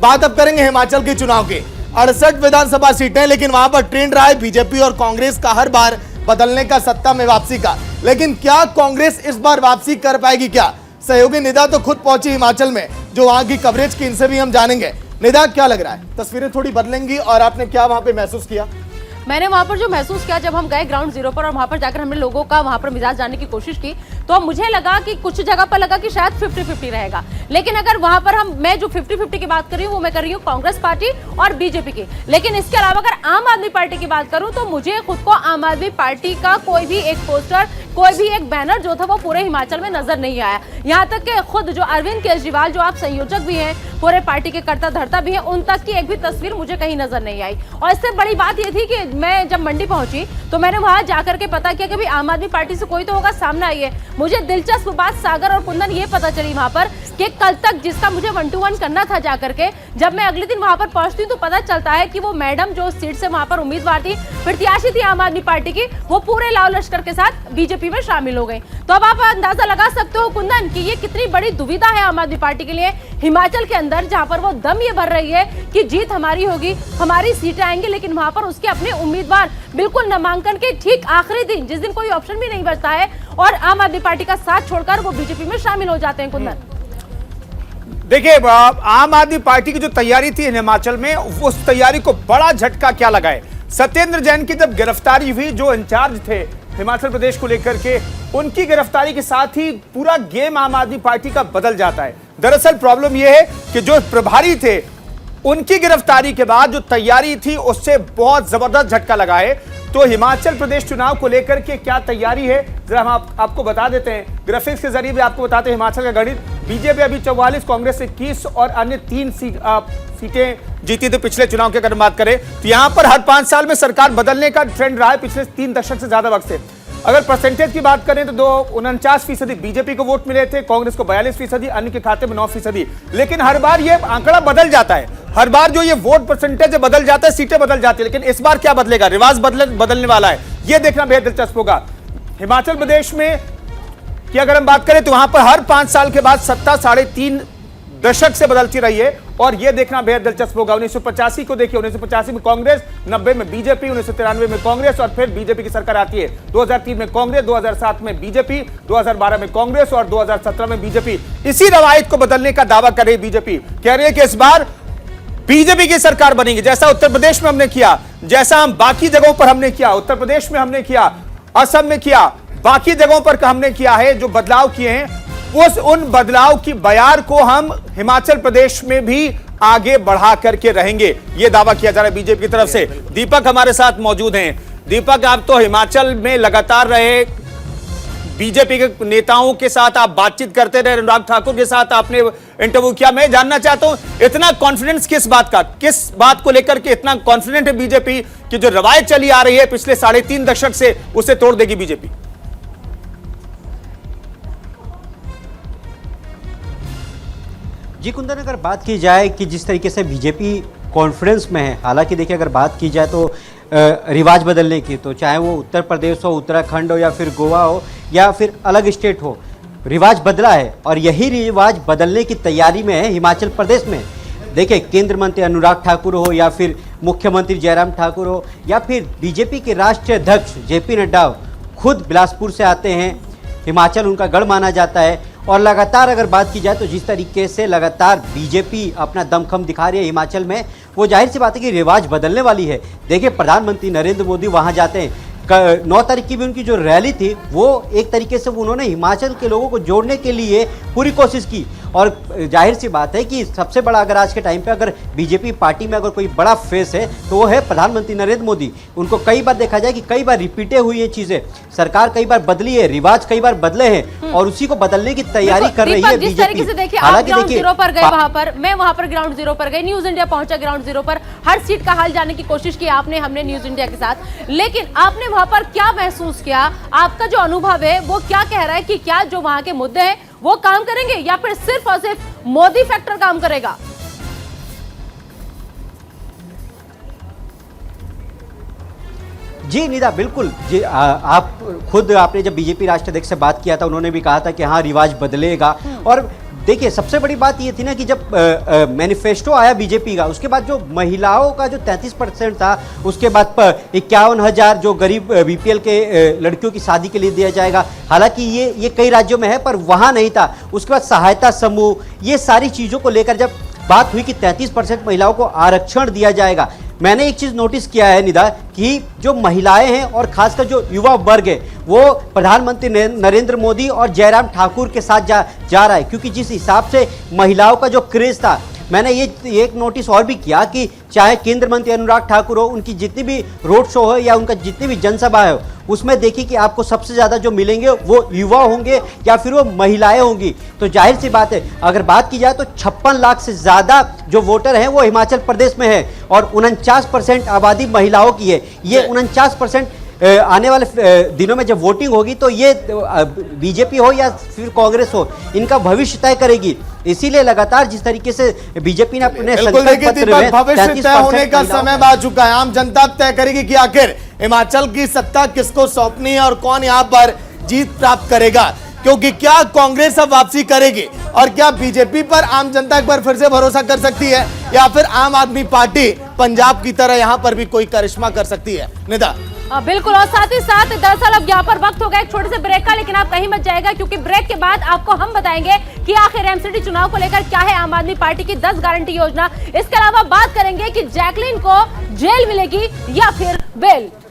बात अब करेंगे हिमाचल के चुनाव की। 68 विधानसभा सीटें, लेकिन वहां पर ट्रेंड रहा है बीजेपी और कांग्रेस का हर बार बदलने का, सत्ता में वापसी का। लेकिन क्या कांग्रेस इस बार वापसी कर पाएगी? क्या सहयोगी निदा तो खुद पहुंची हिमाचल में, जो वहां की कवरेज की, इनसे भी हम जानेंगे। निदा, क्या लग रहा है, तस्वीरें थोड़ी बदलेंगी और आपने क्या वहां पे महसूस किया? मैंने वहां पर जो महसूस किया, जब हम गए ग्राउंड जीरो पर और वहां पर जाकर हमने लोगों का वहां पर मिजाज जानने की कोशिश की, तो मुझे लगा कि कुछ जगह पर लगा कि शायद 50-50 रहेगा। लेकिन अगर वहां पर मैं जो 50-50 की बात कर रही हूँ, वो मैं कर रही हूँ कांग्रेस पार्टी और बीजेपी की। लेकिन इसके अलावा अगर आम आदमी पार्टी की बात करूं, तो मुझे खुद को आम आदमी पार्टी का कोई भी एक पोस्टर, कोई भी एक बैनर जो था वो पूरे हिमाचल में नजर नहीं आया। यहाँ तक कि खुद जो अरविंद केजरीवाल, जो आप संयोजक भी हैं, पूरे पार्टी के कर्ता धर्ता भी हैं, उन तक की एक भी तस्वीर मुझे कहीं नजर नहीं आई। और इससे बड़ी बात ये थी कि मैं जब मंडी पहुंची तो मैंने वहां जाकर के पता किया कि भाई आम आदमी पार्टी से कोई तो होगा, सामने आई है। मुझे दिलचस्प बात सागर और कुंदन ये पता चली वहां पर कि कल तक जिसका मुझे 1-to-1 करना था जाकर के, जब मैं अगले दिन वहां पर पहुंचती हूँ तो पता चलता है कि वो मैडम जो सीट से वहां पर उम्मीदवार थी, प्रत्याशी थी आम आदमी पार्टी की, वो पूरे लाव लश्कर के साथ बीजेपी में शामिल हो गई। तो अब आप अंदाजा लगा सकते हो कुंदन कि ये कितनी बड़ी दुविधा है आम आदमी पार्टी के लिए हिमाचल के अंदर, जहां पर वो दम ये भर रही है कि जीत हमारी होगी, हमारी सीटें आएंगी, लेकिन वहां पर उसके अपने उम्मीदवार बिल्कुल नामांकन के ठीक आखिरी दिन, जिस दिन कोई ऑप्शन भी नहीं बचता है, और आम आदमी पार्टी का साथ छोड़कर वो बीजेपी में शामिल हो जाते हैं। कुंदन, देखिए, आम आदमी पार्टी की जो तैयारी थी हिमाचल में, उस तैयारी को बड़ा झटका क्या लगा है। सत्येंद्र जैन की जब गिरफ्तारी हुई, जो इंचार्ज थे हिमाचल प्रदेश को लेकर के, उनकी गिरफ्तारी के साथ ही पूरा गेम आम आदमी पार्टी का बदल जाता है। दरअसल प्रॉब्लम यह है कि जो प्रभारी थे, उनकी गिरफ्तारी के बाद जो तैयारी थी उससे बहुत जबरदस्त झटका लगा है। तो हिमाचल प्रदेश चुनाव को लेकर के क्या तैयारी है, जरा हम आपको बता देते हैं। ग्राफिक्स के जरिए भी आपको बताते हैं हिमाचल का गणित। बीजेपी अभी 44, कांग्रेस 21 और अन्य 3 सीटें जीती थी पिछले चुनाव की अगर बात करें, तो यहां पर हर 5 साल में सरकार बदलने का ट्रेंड रहा है पिछले 3 दशक से ज्यादा वक्त से। अगर परसेंटेज की बात करें तो 49% बीजेपी को वोट मिले थे, कांग्रेस को 42%, अन्य के खाते में 9%। लेकिन हर बार यह आंकड़ा बदल जाता है, हर बार जो ये वोट परसेंटेज बदल जाता है, सीटें बदल जाती है। लेकिन इस बार क्या बदलेगा, रिवाज बदलने वाला है, यह देखना बेहद दिलचस्प होगा। हिमाचल प्रदेश में की अगर हम बात करें तो वहां पर हर 5 साल के बाद सत्ता 3.5 दशक से बदलती रही है, और यह देखना बेहद दिलचस्प होगा। 1985 को देखिए, 1985 में कांग्रेस, 90 में बीजेपी, 1993 में कांग्रेस, और फिर बीजेपी की सरकार आती है। 2003 में कांग्रेस, 2007 में बीजेपी, 2012 में कांग्रेस और 2017 में बीजेपी। इसी रवायत को बदलने का दावा कर रही बीजेपी, कह रही है कि इस बार बीजेपी की सरकार बनेगी, जैसा उत्तर प्रदेश में हमने किया, जैसा हम बाकी जगहों पर हमने किया। उत्तर प्रदेश में हमने किया, असम में किया, बाकी जगहों पर हमने किया है। जो बदलाव किए हैं, उन बदलाव की बयार को हम हिमाचल प्रदेश में भी आगे बढ़ा करके रहेंगे, यह दावा किया जा रहा है बीजेपी की तरफ से। दीपक हमारे साथ मौजूद हैं। दीपक, आप तो हिमाचल में लगातार रहे, बीजेपी के नेताओं के साथ आप बातचीत करते रहे, अनुराग ठाकुर के साथ आपने इंटरव्यू किया। मैं जानना चाहता हूं, इतना कॉन्फिडेंस किस बात को लेकर के इतना कॉन्फिडेंट है बीजेपी कि जो रवायत चली आ रही है पिछले 3.5 दशक से, उसे तोड़ देगी बीजेपी? जी कुंदन, अगर बात की जाए कि जिस तरीके से बीजेपी कॉन्फिडेंस में है, हालांकि देखिए अगर बात की जाए तो रिवाज बदलने की, तो चाहे वो उत्तर प्रदेश हो, उत्तराखंड हो, या फिर गोवा हो, या फिर अलग स्टेट हो, रिवाज बदला है और यही रिवाज बदलने की तैयारी में है हिमाचल प्रदेश में। देखिए, केंद्र मंत्री अनुराग ठाकुर हो, या फिर मुख्यमंत्री जयराम ठाकुर हो, या फिर बीजेपी के राष्ट्रीय अध्यक्ष जेपी नड्डा खुद बिलासपुर से आते हैं, हिमाचल उनका गढ़ माना जाता है। और लगातार अगर बात की जाए तो जिस तरीके से लगातार बीजेपी अपना दमखम दिखा रही है हिमाचल में, वो जाहिर सी बात है कि रिवाज बदलने वाली है। देखिए, प्रधानमंत्री नरेंद्र मोदी वहां जाते हैं, 9 तारीख की भी उनकी जो रैली थी, वो एक तरीके से उन्होंने हिमाचल के लोगों को जोड़ने के लिए पूरी कोशिश की। और जाहिर सी बात है कि सबसे बड़ा अगर आज के टाइम पे अगर बीजेपी पार्टी में अगर कोई बड़ा फेस है तो वो है प्रधानमंत्री नरेंद्र मोदी। उनको कई बार देखा जाए कि कई बार रिपीटें हुई है चीजें, सरकार कई बार बदली है, रिवाज कई बार बदले हैं, और उसी को बदलने की तैयारी कर रही है बीजेपी। हालांकि ग्राउंड जीरो पर गए, वहां पर मैं ग्राउंड जीरो पर गई, न्यूज इंडिया पहुंचा ग्राउंड जीरो पर, हर सीट का हाल जानने की कोशिश की आपने, हमने न्यूज इंडिया के साथ। लेकिन आपने वहां पर क्या महसूस किया, आपका जो अनुभव है वो क्या कह रहा है कि क्या जो वहां के मुद्दे हैं वो काम करेंगे, या फिर सिर्फ और सिर्फ मोदी फैक्टर काम करेगा? जी निदा, बिल्कुल जी। आप खुद आपने जब बीजेपी राष्ट्रीय अध्यक्ष से बात किया था, उन्होंने भी कहा था कि हाँ रिवाज बदलेगा, और देखिए सबसे बड़ी बात ये थी ना कि जब मैनिफेस्टो आया बीजेपी का, उसके बाद जो महिलाओं का जो 33% था, उसके बाद 51,000 जो गरीब बीपीएल के लड़कियों की शादी के लिए दिया जाएगा, हालांकि ये कई राज्यों में है पर वहां नहीं था। उसके बाद सहायता समूह, ये सारी चीजों को लेकर जब बात हुई कि 33% महिलाओं को आरक्षण दिया जाएगा, मैंने एक चीज नोटिस किया है निदा कि जो महिलाएं हैं और खासकर जो युवा वर्ग है वो प्रधानमंत्री नरेंद्र मोदी और जयराम ठाकुर के साथ जा रहा है, क्योंकि जिस हिसाब से महिलाओं का जो क्रेज था, मैंने ये एक नोटिस और भी किया कि चाहे केंद्र मंत्री अनुराग ठाकुर हो, उनकी जितनी भी रोड शो हो या उनका जितनी भी जनसभा है, उसमें देखिए कि आपको सबसे ज्यादा जो मिलेंगे वो युवा होंगे या फिर वो महिलाएं होंगी। तो जाहिर सी बात है, अगर बात की जाए तो 56 लाख से ज्यादा जो वोटर हैं वो हिमाचल प्रदेश में है और 49% आबादी महिलाओं की है। ये 49% आने वाले दिनों में जब वोटिंग होगी तो ये बीजेपी हो या फिर कांग्रेस हो, इनका भविष्य तय करेगी। इसीलिए लगातार जिस तरीके से बीजेपी ने अपने संकल्प पत्र में भविष्य तय होने का समय आ चुका है। आम जनता तय करेगी कि आखिर हिमाचल की सत्ता किसको सौंपनी है और कौन यहां पर जीत प्राप्त करेगा, क्योंकि क्या कांग्रेस अब वापसी करेगी और क्या बीजेपी पर आम जनता एक बार फिर से भरोसा कर सकती है या फिर आम आदमी पार्टी पंजाब की तरह यहां पर भी कोई करिश्मा कर सकती है? निदा बिल्कुल, और साथ ही साथ दरअसल अब यहाँ पर वक्त हो गया एक छोटे से ब्रेक का, लेकिन आप कहीं मत जाएगा क्योंकि ब्रेक के बाद आपको हम बताएंगे कि आखिर एमसीडी चुनाव को लेकर क्या है आम आदमी पार्टी की 10 गारंटी योजना। इसके अलावा बात करेंगे कि जैकलिन को जेल मिलेगी या फिर बेल।